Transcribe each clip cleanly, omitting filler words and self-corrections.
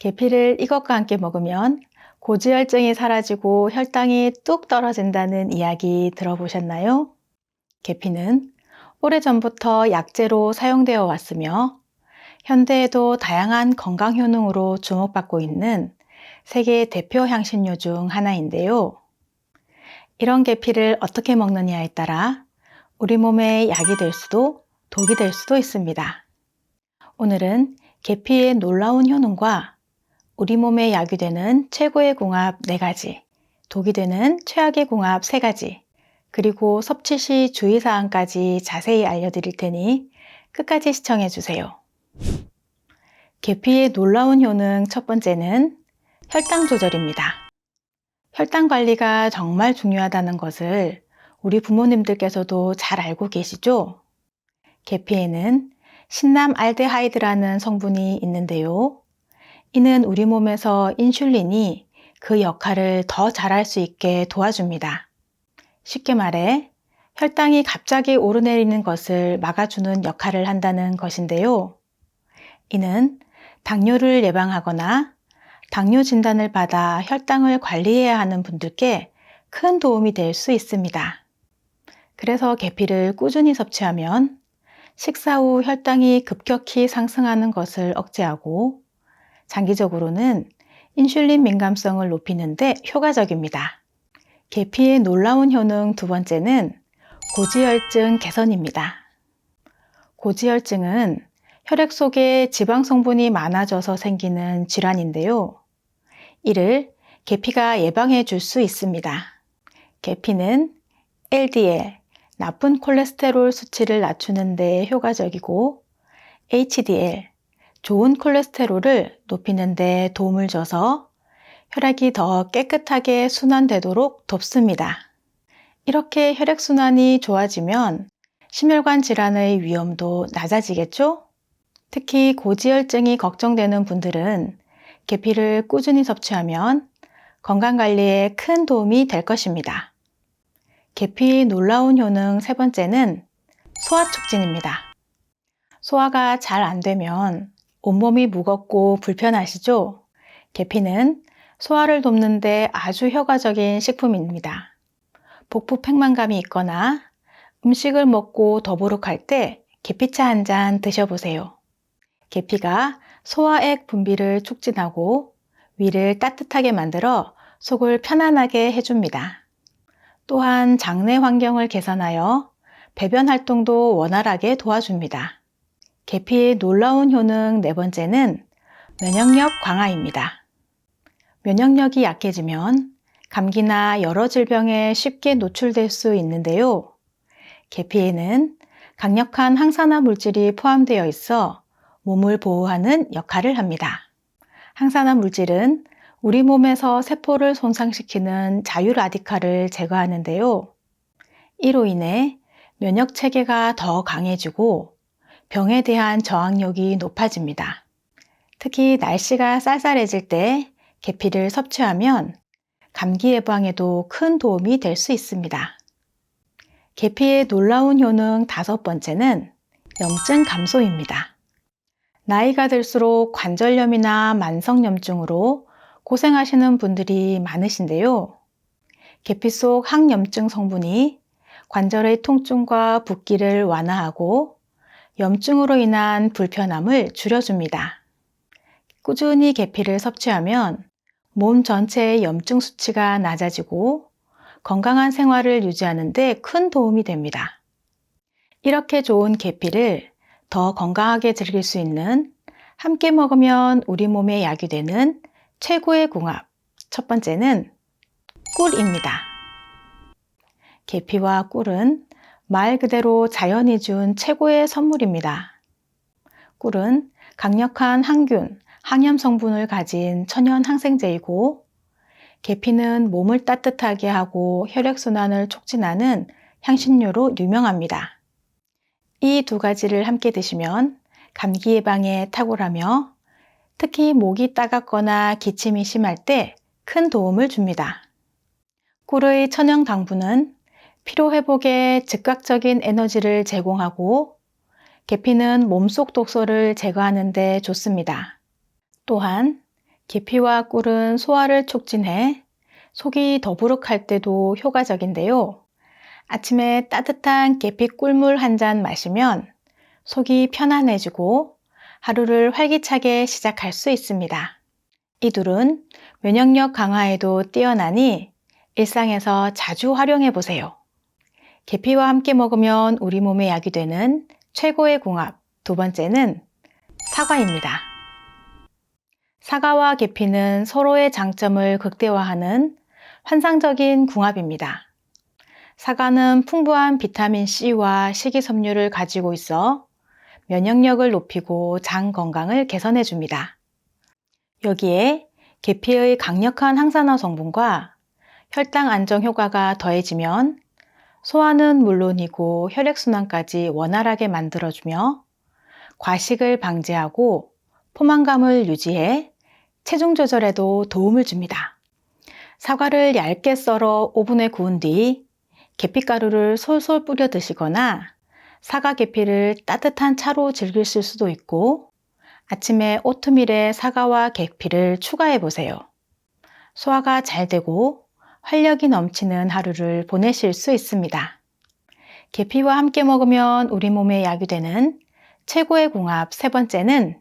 계피를 이것과 함께 먹으면 고지혈증이 사라지고 혈당이 뚝 떨어진다는 이야기 들어보셨나요? 계피는 오래전부터 약재로 사용되어 왔으며 현대에도 다양한 건강 효능으로 주목받고 있는 세계 대표 향신료 중 하나인데요. 이런 계피를 어떻게 먹느냐에 따라 우리 몸에 약이 될 수도 독이 될 수도 있습니다. 오늘은 계피의 놀라운 효능과 우리 몸에 약이 되는 최고의 궁합 4가지, 독이 되는 최악의 궁합 3가지, 그리고 섭취 시 주의사항까지 자세히 알려드릴 테니 끝까지 시청해주세요. 계피의 놀라운 효능 첫 번째는 혈당 조절입니다. 혈당 관리가 정말 중요하다는 것을 우리 부모님들께서도 잘 알고 계시죠? 계피에는 신남알데하이드라는 성분이 있는데요. 이는 우리 몸에서 인슐린이 그 역할을 더 잘할 수 있게 도와줍니다. 쉽게 말해 혈당이 갑자기 오르내리는 것을 막아주는 역할을 한다는 것인데요. 이는 당뇨를 예방하거나 당뇨 진단을 받아 혈당을 관리해야 하는 분들께 큰 도움이 될 수 있습니다. 그래서 계피를 꾸준히 섭취하면 식사 후 혈당이 급격히 상승하는 것을 억제하고 장기적으로는 인슐린 민감성을 높이는 데 효과적입니다. 계피의 놀라운 효능 두 번째는 고지혈증 개선입니다. 고지혈증은 혈액 속에 지방 성분이 많아져서 생기는 질환인데요. 이를 계피가 예방해 줄 수 있습니다. 계피는 LDL, 나쁜 콜레스테롤 수치를 낮추는 데 효과적이고 HDL, 좋은 콜레스테롤을 높이는 데 도움을 줘서 혈액이 더 깨끗하게 순환되도록 돕습니다. 이렇게 혈액순환이 좋아지면 심혈관 질환의 위험도 낮아지겠죠? 특히 고지혈증이 걱정되는 분들은 계피를 꾸준히 섭취하면 건강관리에 큰 도움이 될 것입니다. 계피의 놀라운 효능 세 번째는 소화 촉진입니다. 소화가 잘 안 되면 온몸이 무겁고 불편하시죠? 계피는 소화를 돕는 데 아주 효과적인 식품입니다. 복부 팽만감이 있거나 음식을 먹고 더부룩할 때 계피차 한 잔 드셔보세요. 계피가 소화액 분비를 촉진하고 위를 따뜻하게 만들어 속을 편안하게 해줍니다. 또한 장내 환경을 개선하여 배변 활동도 원활하게 도와줍니다. 계피의 놀라운 효능 네 번째는 면역력 강화입니다. 면역력이 약해지면 감기나 여러 질병에 쉽게 노출될 수 있는데요. 계피에는 강력한 항산화 물질이 포함되어 있어 몸을 보호하는 역할을 합니다. 항산화 물질은 우리 몸에서 세포를 손상시키는 자유라디칼을 제거하는데요. 이로 인해 면역 체계가 더 강해지고 병에 대한 저항력이 높아집니다. 특히 날씨가 쌀쌀해질 때 계피를 섭취하면 감기 예방에도 큰 도움이 될 수 있습니다. 계피의 놀라운 효능 다섯 번째는 염증 감소입니다. 나이가 들수록 관절염이나 만성염증으로 고생하시는 분들이 많으신데요. 계피 속 항염증 성분이 관절의 통증과 붓기를 완화하고 염증으로 인한 불편함을 줄여줍니다. 꾸준히 계피를 섭취하면 몸 전체의 염증 수치가 낮아지고 건강한 생활을 유지하는 데 큰 도움이 됩니다. 이렇게 좋은 계피를 더 건강하게 즐길 수 있는 함께 먹으면 우리 몸에 약이 되는 최고의 궁합 첫 번째는 꿀입니다. 계피와 꿀은 말 그대로 자연이 준 최고의 선물입니다. 꿀은 강력한 항균, 항염 성분을 가진 천연 항생제이고 계피는 몸을 따뜻하게 하고 혈액순환을 촉진하는 향신료로 유명합니다. 이 두 가지를 함께 드시면 감기 예방에 탁월하며 특히 목이 따갑거나 기침이 심할 때 큰 도움을 줍니다. 꿀의 천연 당분은 피로 회복에 즉각적인 에너지를 제공하고 계피는 몸속 독소를 제거하는 데 좋습니다. 또한 계피와 꿀은 소화를 촉진해 속이 더부룩할 때도 효과적인데요. 아침에 따뜻한 계피 꿀물 한 잔 마시면 속이 편안해지고 하루를 활기차게 시작할 수 있습니다. 이 둘은 면역력 강화에도 뛰어나니 일상에서 자주 활용해 보세요. 계피와 함께 먹으면 우리 몸에 약이 되는 최고의 궁합 두 번째는 사과입니다. 사과와 계피는 서로의 장점을 극대화하는 환상적인 궁합입니다. 사과는 풍부한 비타민 C와 식이섬유를 가지고 있어 면역력을 높이고 장 건강을 개선해 줍니다. 여기에 계피의 강력한 항산화 성분과 혈당 안정 효과가 더해지면 소화는 물론이고 혈액순환까지 원활하게 만들어주며 과식을 방지하고 포만감을 유지해 체중 조절에도 도움을 줍니다. 사과를 얇게 썰어 오븐에 구운 뒤 계피가루를 솔솔 뿌려 드시거나 사과 계피를 따뜻한 차로 즐기실 수도 있고 아침에 오트밀에 사과와 계피를 추가해 보세요. 소화가 잘 되고 활력이 넘치는 하루를 보내실 수 있습니다. 계피와 함께 먹으면 우리 몸에 약이 되는 최고의 궁합 세 번째는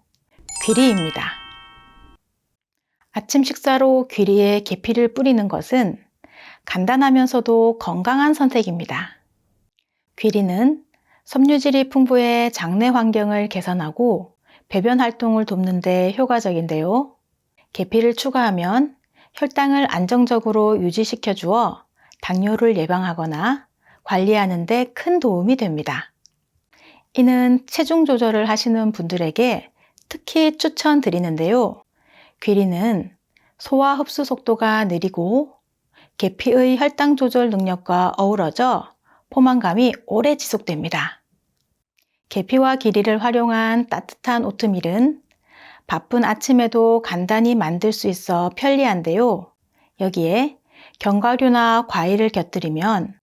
귀리입니다. 아침 식사로 귀리에 계피를 뿌리는 것은 간단하면서도 건강한 선택입니다. 귀리는 섬유질이 풍부해 장내 환경을 개선하고 배변 활동을 돕는 데 효과적인데요. 계피를 추가하면 혈당을 안정적으로 유지시켜 주어 당뇨를 예방하거나 관리하는 데 큰 도움이 됩니다. 이는 체중 조절을 하시는 분들에게 특히 추천드리는데요. 귀리는 소화 흡수 속도가 느리고 계피의 혈당 조절 능력과 어우러져 포만감이 오래 지속됩니다. 계피와 귀리를 활용한 따뜻한 오트밀은 바쁜 아침에도 간단히 만들 수 있어 편리한데요. 여기에 견과류나 과일을 곁들이면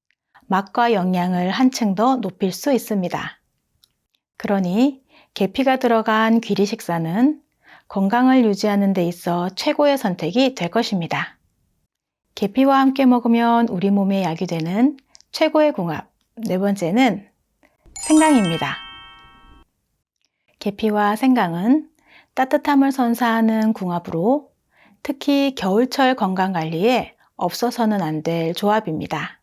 맛과 영양을 한층 더 높일 수 있습니다. 그러니 계피가 들어간 귀리 식사는 건강을 유지하는 데 있어 최고의 선택이 될 것입니다. 계피와 함께 먹으면 우리 몸에 약이 되는 최고의 궁합 네 번째는 생강입니다. 계피와 생강은 따뜻함을 선사하는 궁합으로 특히 겨울철 건강관리에 없어서는 안 될 조합입니다.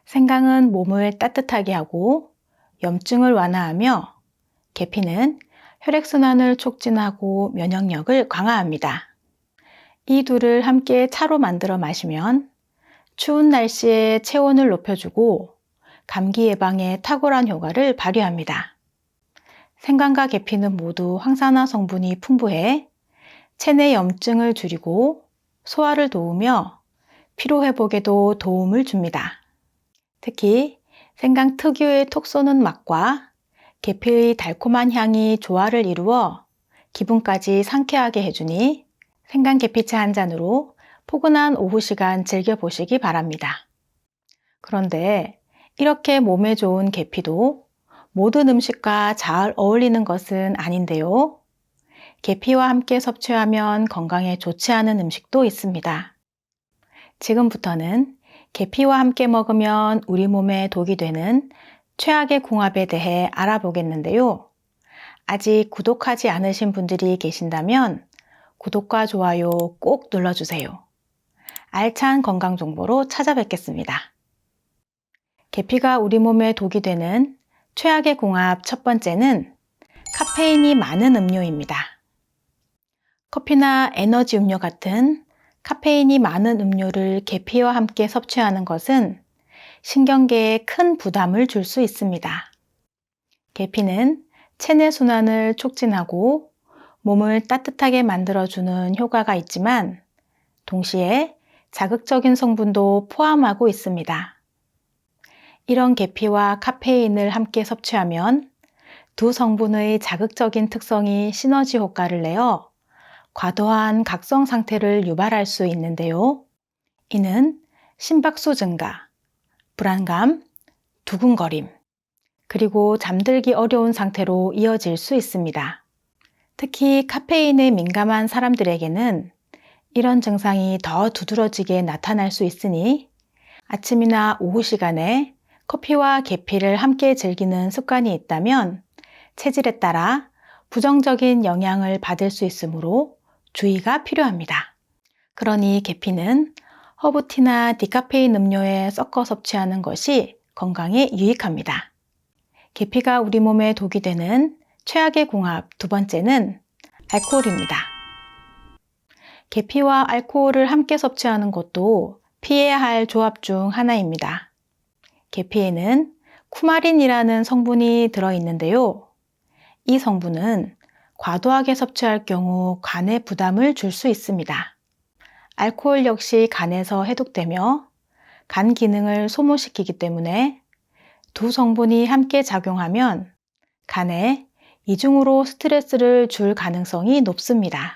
생강은 몸을 따뜻하게 하고 염증을 완화하며 계피는 혈액순환을 촉진하고 면역력을 강화합니다. 이 둘을 함께 차로 만들어 마시면 추운 날씨에 체온을 높여주고 감기 예방에 탁월한 효과를 발휘합니다. 생강과 계피는 모두 항산화 성분이 풍부해 체내 염증을 줄이고 소화를 도우며 피로 회복에도 도움을 줍니다. 특히 생강 특유의 톡 쏘는 맛과 계피의 달콤한 향이 조화를 이루어 기분까지 상쾌하게 해주니 생강 계피차 한 잔으로 포근한 오후 시간 즐겨보시기 바랍니다. 그런데 이렇게 몸에 좋은 계피도 모든 음식과 잘 어울리는 것은 아닌데요. 계피와 함께 섭취하면 건강에 좋지 않은 음식도 있습니다. 지금부터는 계피와 함께 먹으면 우리 몸에 독이 되는 최악의 궁합에 대해 알아보겠는데요. 아직 구독하지 않으신 분들이 계신다면 구독과 좋아요 꼭 눌러주세요. 알찬 건강 정보로 찾아뵙겠습니다. 계피가 우리 몸에 독이 되는 최악의 궁합 첫 번째는 카페인이 많은 음료입니다. 커피나 에너지 음료 같은 카페인이 많은 음료를 계피와 함께 섭취하는 것은 신경계에 큰 부담을 줄 수 있습니다. 계피는 체내 순환을 촉진하고 몸을 따뜻하게 만들어주는 효과가 있지만 동시에 자극적인 성분도 포함하고 있습니다. 이런 계피와 카페인을 함께 섭취하면 두 성분의 자극적인 특성이 시너지 효과를 내어 과도한 각성 상태를 유발할 수 있는데요. 이는 심박수 증가, 불안감, 두근거림, 그리고 잠들기 어려운 상태로 이어질 수 있습니다. 특히 카페인에 민감한 사람들에게는 이런 증상이 더 두드러지게 나타날 수 있으니 아침이나 오후 시간에 커피와 계피를 함께 즐기는 습관이 있다면 체질에 따라 부정적인 영향을 받을 수 있으므로 주의가 필요합니다. 그러니 계피는 허브티나 디카페인 음료에 섞어 섭취하는 것이 건강에 유익합니다. 계피가 우리 몸에 독이 되는 최악의 궁합 두 번째는 알코올입니다. 계피와 알코올을 함께 섭취하는 것도 피해야 할 조합 중 하나입니다. 계피에는 쿠마린이라는 성분이 들어있는데요. 이 성분은 과도하게 섭취할 경우 간에 부담을 줄 수 있습니다. 알코올 역시 간에서 해독되며 간 기능을 소모시키기 때문에 두 성분이 함께 작용하면 간에 이중으로 스트레스를 줄 가능성이 높습니다.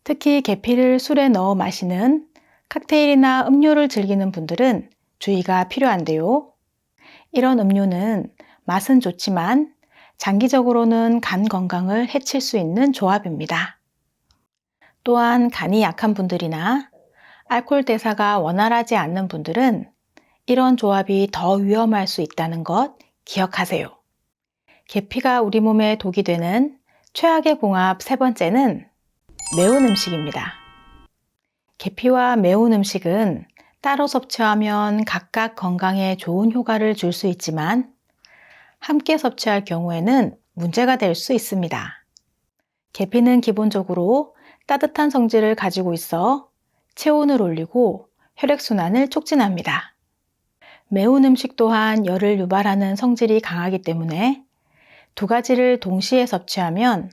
특히 계피를 술에 넣어 마시는 칵테일이나 음료를 즐기는 분들은 주의가 필요한데요. 이런 음료는 맛은 좋지만 장기적으로는 간 건강을 해칠 수 있는 조합입니다. 또한 간이 약한 분들이나 알코올 대사가 원활하지 않는 분들은 이런 조합이 더 위험할 수 있다는 것 기억하세요. 계피가 우리 몸에 독이 되는 최악의 궁합 세 번째는 매운 음식입니다. 계피와 매운 음식은 따로 섭취하면 각각 건강에 좋은 효과를 줄 수 있지만 함께 섭취할 경우에는 문제가 될 수 있습니다. 계피는 기본적으로 따뜻한 성질을 가지고 있어 체온을 올리고 혈액순환을 촉진합니다. 매운 음식 또한 열을 유발하는 성질이 강하기 때문에 두 가지를 동시에 섭취하면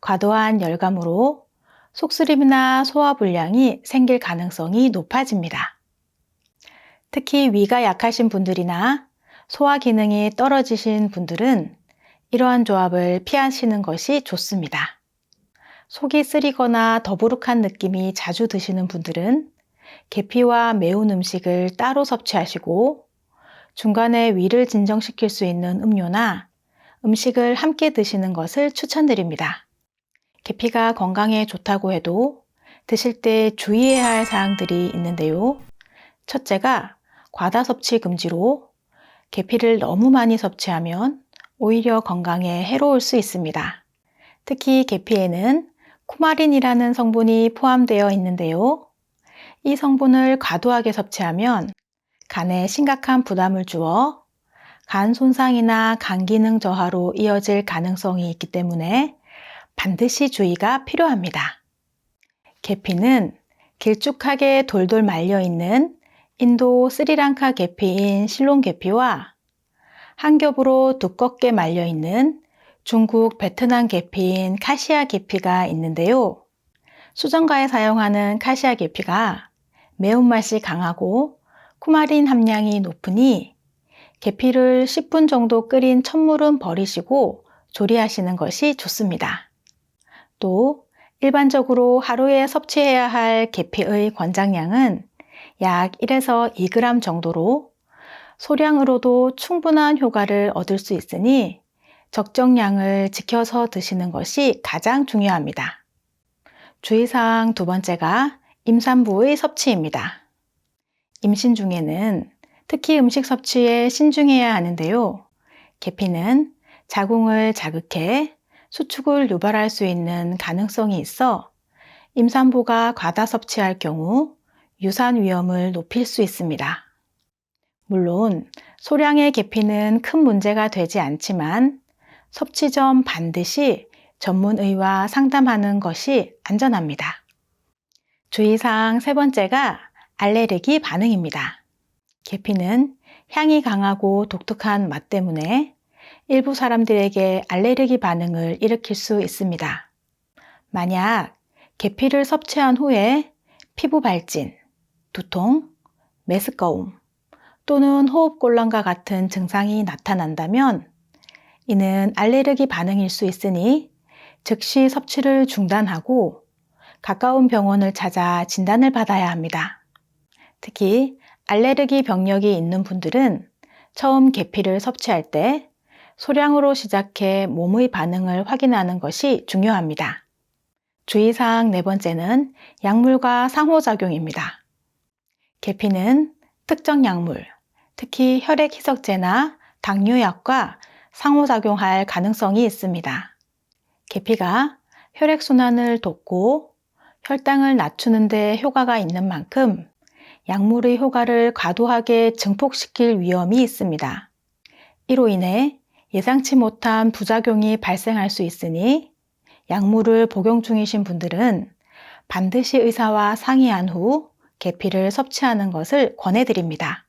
과도한 열감으로 속쓰림이나 소화불량이 생길 가능성이 높아집니다. 특히 위가 약하신 분들이나 소화 기능이 떨어지신 분들은 이러한 조합을 피하시는 것이 좋습니다. 속이 쓰리거나 더부룩한 느낌이 자주 드시는 분들은 계피와 매운 음식을 따로 섭취하시고 중간에 위를 진정시킬 수 있는 음료나 음식을 함께 드시는 것을 추천드립니다. 계피가 건강에 좋다고 해도 드실 때 주의해야 할 사항들이 있는데요. 첫째가 과다 섭취 금지로 계피를 너무 많이 섭취하면 오히려 건강에 해로울 수 있습니다. 특히 계피에는 쿠마린이라는 성분이 포함되어 있는데요. 이 성분을 과도하게 섭취하면 간에 심각한 부담을 주어 간 손상이나 간 기능 저하로 이어질 가능성이 있기 때문에 반드시 주의가 필요합니다. 계피는 길쭉하게 돌돌 말려있는 인도 스리랑카 계피인 실론 계피와 한 겹으로 두껍게 말려있는 중국 베트남 계피인 카시아 계피가 있는데요. 수정과에 사용하는 카시아 계피가 매운맛이 강하고 쿠마린 함량이 높으니 계피를 10분 정도 끓인 찬물은 버리시고 조리하시는 것이 좋습니다. 또 일반적으로 하루에 섭취해야 할 계피의 권장량은 약 1에서 2g 정도로 소량으로도 충분한 효과를 얻을 수 있으니 적정량을 지켜서 드시는 것이 가장 중요합니다. 주의사항 두 번째가 임산부의 섭취입니다. 임신 중에는 특히 음식 섭취에 신중해야 하는데요. 계피는 자궁을 자극해 수축을 유발할 수 있는 가능성이 있어 임산부가 과다 섭취할 경우 유산 위험을 높일 수 있습니다. 물론 소량의 계피는 큰 문제가 되지 않지만 섭취 전 반드시 전문의와 상담하는 것이 안전합니다. 주의사항 세 번째가 알레르기 반응입니다. 계피는 향이 강하고 독특한 맛 때문에 일부 사람들에게 알레르기 반응을 일으킬 수 있습니다. 만약 계피를 섭취한 후에 피부 발진, 두통, 메스꺼움 또는 호흡곤란과 같은 증상이 나타난다면 이는 알레르기 반응일 수 있으니 즉시 섭취를 중단하고 가까운 병원을 찾아 진단을 받아야 합니다. 특히 알레르기 병력이 있는 분들은 처음 계피를 섭취할 때 소량으로 시작해 몸의 반응을 확인하는 것이 중요합니다. 주의사항 네 번째는 약물과 상호작용입니다. 계피는 특정 약물, 특히 혈액희석제나 당뇨약과 상호작용할 가능성이 있습니다. 계피가 혈액순환을 돕고 혈당을 낮추는 데 효과가 있는 만큼 약물의 효과를 과도하게 증폭시킬 위험이 있습니다. 이로 인해 예상치 못한 부작용이 발생할 수 있으니 약물을 복용 중이신 분들은 반드시 의사와 상의한 후 계피를 섭취하는 것을 권해드립니다.